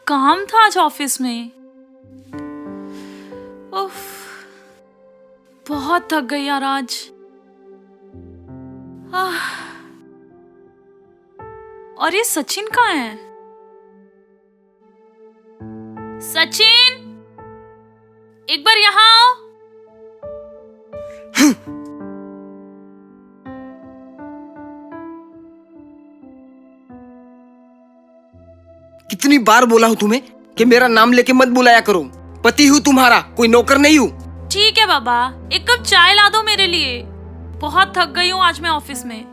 काम था आज ऑफिस में। उफ, बहुत थक गई यार आज। आह, और ये सचिन कहाँ है? सचिन, एक बार यहाँ आओ। कितनी बार बोला हूँ तुम्हें कि मेरा नाम लेके मत बुलाया करो। पति हूँ तुम्हारा, कोई नौकर नहीं हूँ। ठीक है बाबा, एक कप चाय ला दो मेरे लिए। बहुत थक गई हूँ आज मैं ऑफिस में।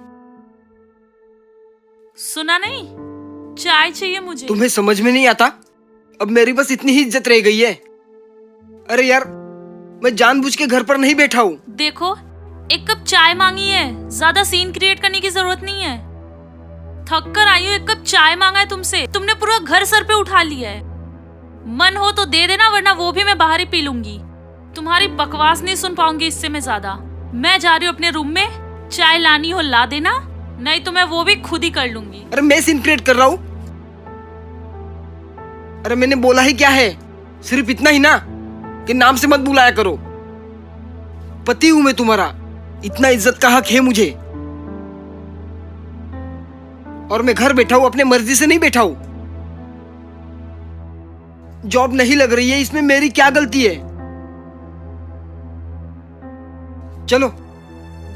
सुना नहीं, चाय चाहिए मुझे। तुम्हें समझ में नहीं आता? अब मेरी बस इतनी ही इज्जत रह गई है। अरे यार, मैं जानबूझ के घर पर नहीं बैठा हूँ। देखो, एक कप चाय मांगी है, ज्यादा सीन क्रिएट करने की जरूरत नहीं है। थक कर आई हूँ, एक कप चाय मांगा है तुमसे, तुमने पूरा घर सर पे उठा लिया है। मन हो तो दे देना, वरना वो भी मैं बाहर ही पी लूंगी। तुम्हारी बकवास नहीं सुन पाऊंगी इससे मैं ज्यादा। मैं जा रही हूँ अपने रूम में, चाय लानी हो ला देना, नहीं तो मैं वो भी खुद ही कर लूंगी। अरे मैं सीन क्रिएट कर रहा हूँ? अरे मैंने बोला ही क्या है, सिर्फ इतना ही ना कि नाम से मत बुलाया करो। पति हूँ मैं तुम्हारा, इतना इज्जत का हक है मुझे। और मैं घर बैठा हूँ, अपने मर्जी से नहीं बैठा हूँ। जॉब नहीं लग रही है, इसमें मेरी क्या गलती है? चलो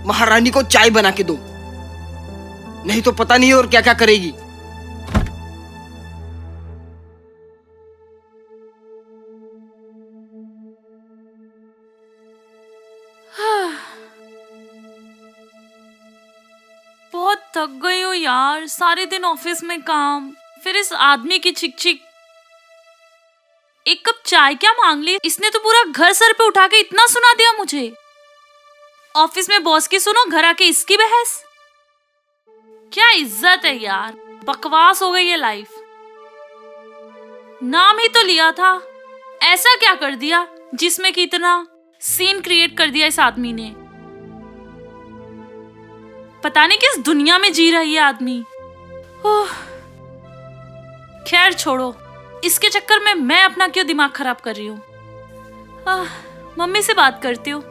महारानी को चाय बना के दो, नहीं तो पता नहीं और क्या क्या करेगी। बहुत थक गई हूँ यार, सारे दिन ऑफिस में काम, फिर इस आदमी की चिक चिक। एक कप चाय क्या मांग ली, इसने तो पूरा घर सर पे उठा के इतना सुना दिया मुझे। ऑफिस में बॉस की सुनो, घर आके इसकी बहस। क्या इज्जत है यार, बकवास हो गई है लाइफ। नाम ही तो लिया था, ऐसा क्या कर दिया जिसमें कि इतना सीन क्रिएट कर दिया इस आदमी ने। पता नहीं किस दुनिया में जी रहा है ये आदमी। ओह, खैर छोड़ो, इसके चक्कर में मैं अपना क्यों दिमाग खराब कर रही हूँ। मम्मी से बात करती हूँ।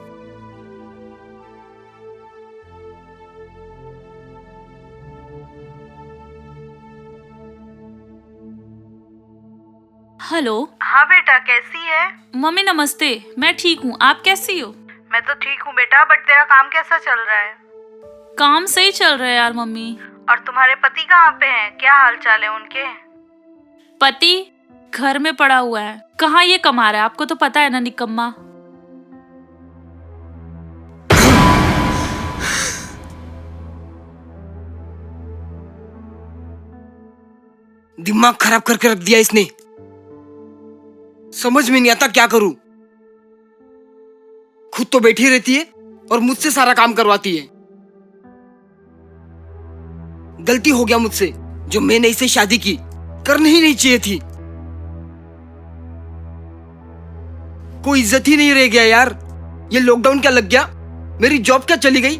हेलो। हाँ बेटा, कैसी है? मम्मी नमस्ते, मैं ठीक हूँ, आप कैसी हो? मैं तो ठीक हूँ बेटा, बट तेरा काम कैसा चल रहा है? काम सही चल रहा है यार मम्मी। और तुम्हारे पति कहाँ पे हैं? क्या हाल चाल है उनके? पति घर में पड़ा हुआ है, कहाँ ये कमा रहा है, आपको तो पता है ना निकम्मा। दिमाग खराब करके रख दिया इसने, समझ में नहीं आता क्या करूं। खुद तो बैठी रहती है और मुझसे सारा काम करवाती है। गलती हो गया मुझसे, जो मैंने इसे शादी की, करनी ही नहीं चाहिए थी। कोई इज्जत ही नहीं रह गया यार। ये लॉकडाउन क्या लग गया, मेरी जॉब क्या चली गई,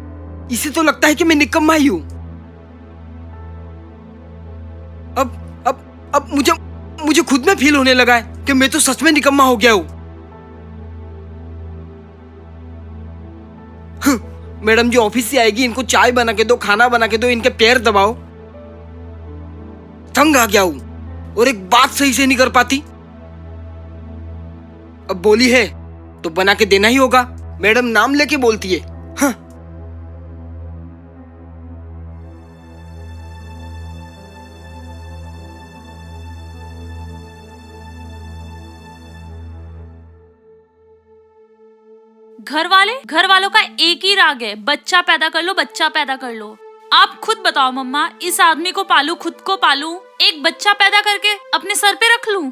इसे तो लगता है कि मैं निकम्मा ही हूं। अब मुझे खुद में फील होने लगा है कि मैं तो सच में निकम्मा हो गया हूं। मैडम जो ऑफिस से आएगी, इनको चाय बना के दो, खाना बना के दो, इनके पैर दबाओ। तंग आ गया हूं और एक बात सही से नहीं कर पाती। अब बोली है तो बना के देना ही होगा। मैडम नाम लेके बोलती है। हाँ। घर वालों का एक ही राग है, बच्चा पैदा कर लो, बच्चा पैदा कर लो। आप खुद बताओ मम्मा, इस आदमी को पालू, खुद को पालू, एक बच्चा पैदा करके अपने सर पे रख लूं?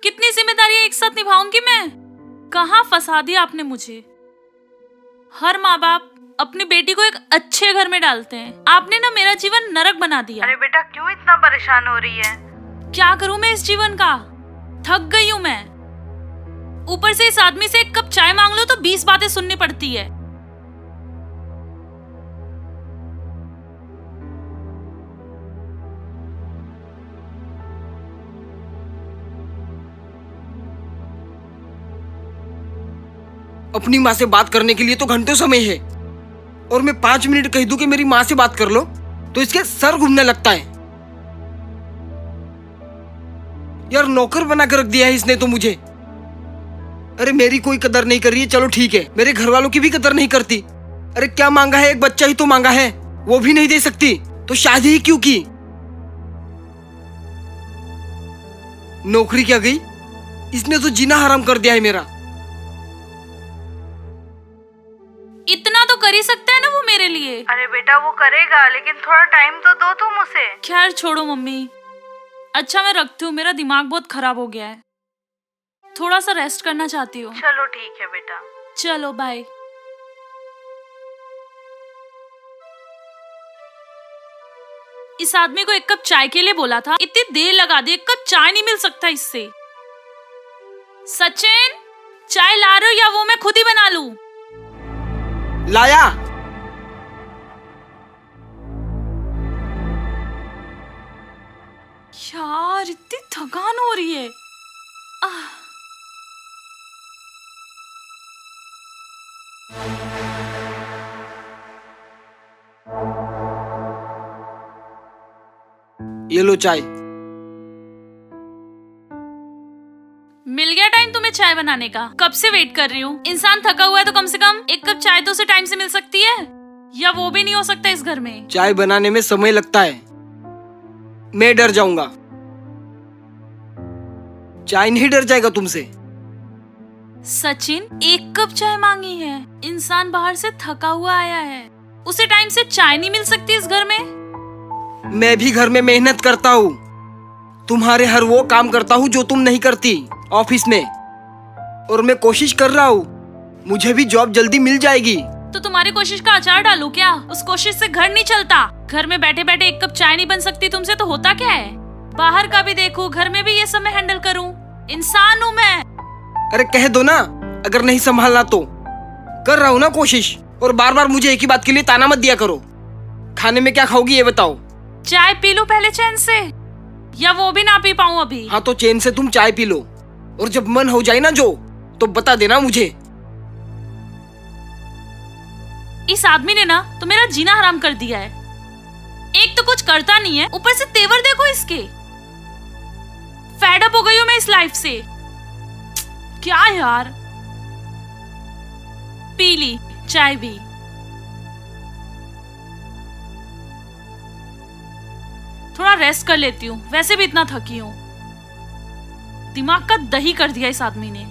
कितनी जिम्मेदारियां एक साथ निभाऊंगी मैं? कहाँ फंसा दिया आपने मुझे। हर माँ बाप अपनी बेटी को एक अच्छे घर में डालते हैं। आपने ना मेरा जीवन नरक बना दिया। अरे बेटा क्यों इतना परेशान हो रही है? क्या करूं मैं इस जीवन का? थक गई हूं मैं। ऊपर से इस आदमी से एक कप चाय मांग लो तो 20 बातें सुननी पड़ती है। अपनी माँ से बात करने के लिए तो घंटों समय है, और मैं 5 मिनट कह दूं कि मेरी माँ से बात कर लो तो इसके सर घूमने लगता है। यार नौकर बना कर रख दिया है इसने तो मुझे। अरे मेरी कोई कदर नहीं कर रही है, चलो ठीक है, मेरे घर वालों की भी कदर नहीं करती। अरे क्या मांगा है, एक बच्चा ही तो मांगा है, वो भी नहीं दे सकती तो शादी ही क्यों की? नौकरी क्या गई, इसने तो जीना हराम कर दिया है मेरा। इतना तो कर ही सकता है ना वो मेरे लिए। अरे बेटा वो करेगा, लेकिन थोड़ा टाइम तो दो तुम उसे। खैर छोड़ो मम्मी, अच्छा मैं रखती हूँ, मेरा दिमाग बहुत खराब हो गया है, थोड़ा सा रेस्ट करना चाहती हूँ। चलो ठीक है बेटा। चलो बाय। इस आदमी को एक कप चाय के लिए बोला था, इतनी देर लगा दी, एक कप चाय नहीं मिल सकता इससे। सचिन चाय ला रहे हो या वो मैं खुद ही बना लूं? लाया। यार इतनी थकान हो रही है। ये लो चाय। मिल गया टाइम तुम्हें चाय बनाने का? कब से वेट कर रही हूँ। इंसान थका हुआ है तो कम से कम एक कप चाय तो उसे टाइम से मिल सकती है, या वो भी नहीं हो सकता इस घर में? चाय बनाने में समय लगता है, मैं डर जाऊंगा। चाय नहीं डर जाएगा तुमसे। सचिन एक कप चाय मांगी है, इंसान बाहर से थका हुआ आया है, उसे टाइम से चाय नहीं मिल सकती इस घर में? मैं भी घर में मेहनत करता हूँ, तुम्हारे हर वो काम करता हूँ जो तुम नहीं करती ऑफिस में, और मैं कोशिश कर रहा हूँ, मुझे भी जॉब जल्दी मिल जाएगी। तो तुम्हारी कोशिश का अचार डालू क्या? उस कोशिश से घर नहीं चलता। घर में बैठे बैठे एक कप चाय नहीं बन सकती तुमसे तो होता क्या है? बाहर का भी देखूं, घर में भी ये सब मैं हैंडल करूं, इंसान हूँ मैं। अरे कह दो ना, अगर नहीं संभालना तो। कर रहा हूँ ना कोशिश, और बार बार मुझे एक ही बात के लिए ताना मत दिया करो। खाने में क्या खाओगी ये बताओ? चाय पी लूं पहले चैन से, या वो भी ना पी पाऊं अभी? हाँ तो चैन से तुम चाय पी लो, और जब मन हो जाए ना जो, तो बता देना मुझे। इस आदमी ने ना तो मेरा जीना हराम कर दिया है। एक तो कुछ करता नहीं है, ऊपर से तेवर देखो इसके। फेड अप हो गई हूं मैं इस लाइफ से। क्या यार। पी ली चाय भी। थोड़ा रेस्ट कर लेती हूँ, वैसे भी इतना थकी हूँ। दिमाग का दही कर दिया इस आदमी ने।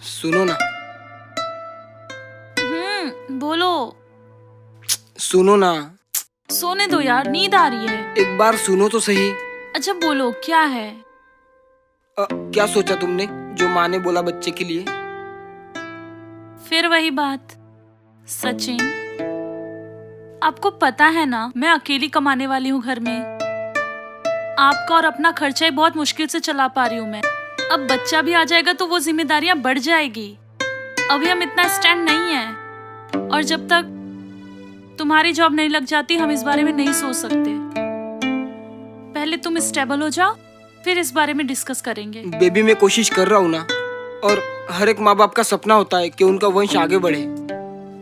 सुनो ना। बोलो। सुनो ना। सोने दो यार, नींद आ रही है। एक बार सुनो तो सही। अच्छा बोलो, क्या है? क्या सोचा तुमने जो माँ ने बोला बच्चे के लिए? फिर वही बात। सचिन, आपको पता है ना मैं अकेली कमाने वाली हूँ घर में। आपका और अपना खर्चा ही बहुत मुश्किल से चला पा रही हूँ मैं। अब बच्चा भी आ जाएगा तो वो जिम्मेदारियां बढ़ जाएगी। अभी हम इतना स्टैंड नहीं है, और जब तक तुम्हारी जॉब नहीं लग जाती हम इस बारे में नहीं सोच सकते। पहले तुम स्टेबल हो जाओ, फिर इस बारे में डिस्कस करेंगे। बेबी मैं कोशिश कर रहा हूँ ना, और हर एक माँ बाप का सपना होता है कि उनका वंश आगे बढ़े,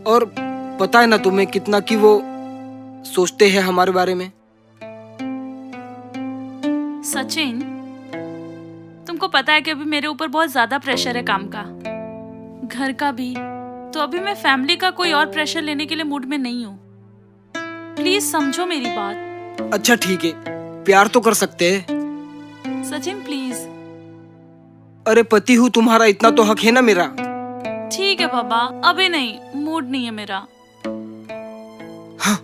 और पता है ना तुम्हें कितना कि वो सोचते हैं हमारे बारे में। सचिन, तुमको पता है कि अभी मेरे ऊपर बहुत ज्यादा प्रेशर है काम का। घर का भी। तो अभी मैं फैमिली का कोई और प्रेशर लेने के लिए मूड में नहीं हूँ। प्लीज समझो मेरी बात। अच्छा ठीक है, प्यार तो कर सकते हैं। सचिन प्लीज। अरे पति हूँ तुम्हारा, इतना तो हक है ना मेरा। ठीक है बाबा, अभी नहीं, मूड नहीं है मेरा। हाँ।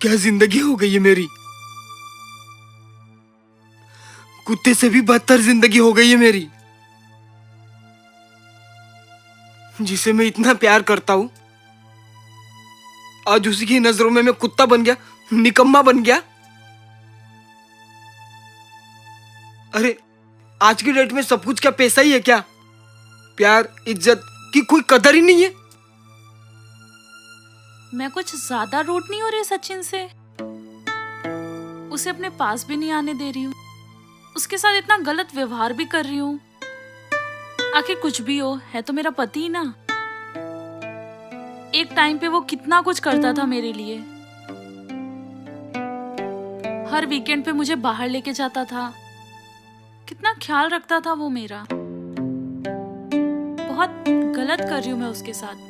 क्या जिंदगी हो गई है मेरी। कुत्ते से भी बदतर जिंदगी हो गई है मेरी। जिसे मैं इतना प्यार करता हूं, आज उसी की नजरों में मैं कुत्ता बन गया, निकम्मा बन गया। अरे आज की डेट में सब कुछ क्या पैसा ही है क्या? प्यार इज्जत की कोई कदर ही नहीं है। मैं कुछ ज्यादा रूड नहीं हो रही सचिन से? उसे अपने पास भी नहीं आने दे रही हूँ, उसके साथ इतना गलत व्यवहार भी कर रही हूँ। आखिर कुछ भी हो, है तो मेरा पति ही ना। एक टाइम पे वो कितना कुछ करता था मेरे लिए। हर वीकेंड पे मुझे बाहर लेके जाता था, कितना ख्याल रखता था वो मेरा। बहुत गलत कर रही हूँ मैं उसके साथ।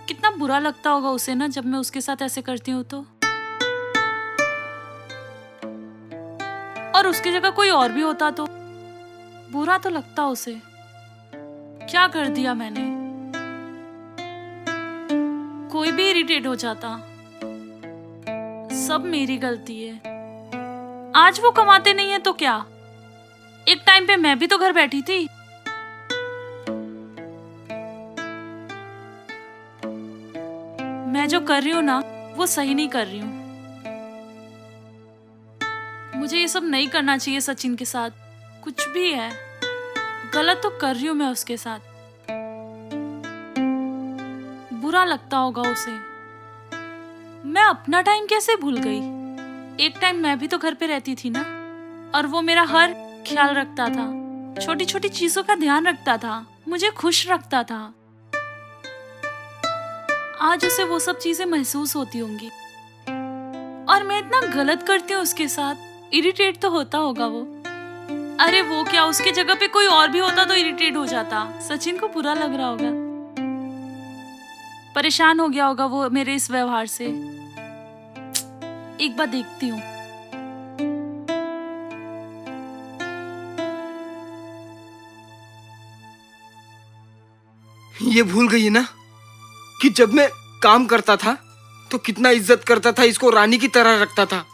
कितना बुरा लगता होगा उसे ना, जब मैं उसके साथ ऐसे करती हूँ तो। और उसकी जगह कोई और भी होता तो बुरा तो लगता उसे। क्या कर दिया मैंने? कोई भी इरिटेट हो जाता। सब मेरी गलती है। आज वो कमाते नहीं है तो क्या, एक टाइम पे मैं भी तो घर बैठी थी। मैं जो कर रही हूँ ना, वो सही नहीं कर रही हूँ। मुझे ये सब नहीं करना चाहिए सचिन के साथ। कुछ भी है, गलत तो कर रही हूँ मैं उसके साथ। बुरा लगता होगा उसे। मैं अपना टाइम कैसे भूल गई? एक टाइम मैं भी तो घर पे रहती थी ना, और वो मेरा हर ख्याल रखता था, छोटी छोटी चीजों का ध्यान रखता था, मुझे खुश रखता था। आज उसे वो सब चीजें महसूस होती होंगी, और मैं इतना गलत करती हूँ उसके साथ। इरिटेट तो होता होगा वो। अरे वो क्या, उसके जगह पे कोई और भी होता तो इरिटेट हो जाता। सचिन को बुरा लग रहा होगा, परेशान हो गया होगा वो मेरे इस व्यवहार से। एक बार देखती हूँ। ये भूल गई ना कि जब मैं काम करता था तो कितना इज्जत करता था, इसको रानी की तरह रखता था।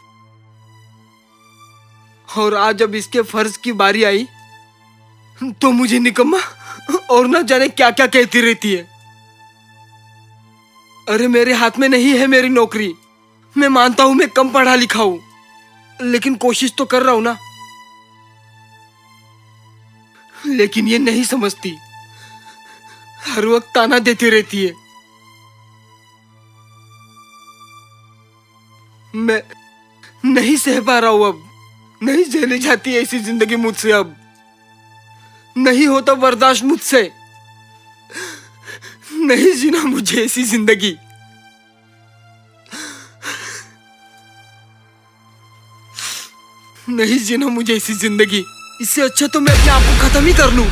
और आज जब इसके फर्ज की बारी आई तो मुझे निकम्मा और ना जाने क्या क्या कहती रहती है। अरे मेरे हाथ में नहीं है मेरी नौकरी। मैं मानता हूं मैं कम पढ़ा लिखा हूं, लेकिन कोशिश तो कर रहा हूं ना। लेकिन ये नहीं समझती, हर वक्त ताना देती रहती है। मैं नहीं सह पा रहा हूं अब। नहीं झेली जाती ऐसी जिंदगी मुझसे अब। नहीं होता बर्दाश्त मुझसे। नहीं जीना मुझे ऐसी जिंदगी। नहीं जीना मुझे ऐसी जिंदगी। इससे अच्छा तो मैं अपने आप को खत्म ही कर लूं।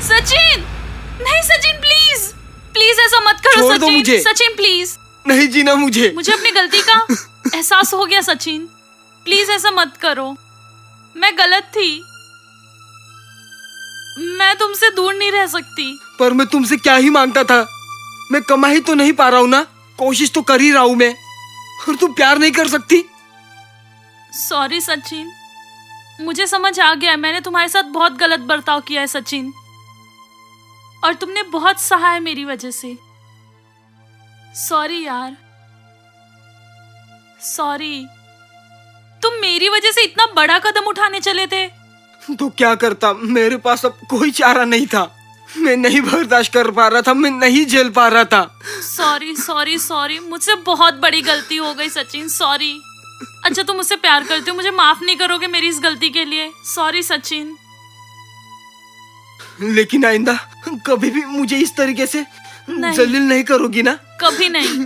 सचिन, नहीं सचिन, प्लीज प्लीज ऐसा मत करो। छोड़ दो सचिन, मुझे। सचिन प्लीज। नहीं जीना मुझे। मुझे अपनी गलती का एहसास हो गया सचिन, प्लीज ऐसा मत करो। मैं गलत थी, मैं तुमसे दूर नहीं रह सकती। पर मैं तुमसे क्या ही मांगता था? मैं कमा ही तो नहीं पा रहा हूं ना। कोशिश तो कर ही रहा हूं मैं, और तुम प्यार नहीं कर सकती। सॉरी सचिन, मुझे समझ आ गया, मैंने तुम्हारे साथ बहुत गलत बर्ताव किया है सचिन, और तुमने बहुत सहा है मेरी वजह से। सॉरी यार, सॉरी। तुम मेरी वजह से इतना बड़ा कदम उठाने चले थे। तो क्या करता, मेरे पास अब कोई चारा नहीं था। मैं नहीं बर्दाश्त कर पा रहा था, मैं नहीं झेल पा रहा था। सॉरी सॉरी सॉरी, मुझसे बहुत बड़ी गलती हो गई सचिन, सॉरी। अच्छा तुम मुझसे प्यार करते हो, मुझे माफ नहीं करोगे मेरी इस गलती के लिए? सॉरी सचिन। लेकिन आइंदा कभी भी मुझे इस तरीके से नहीं। जलील नहीं करोगी ना? कभी नहीं।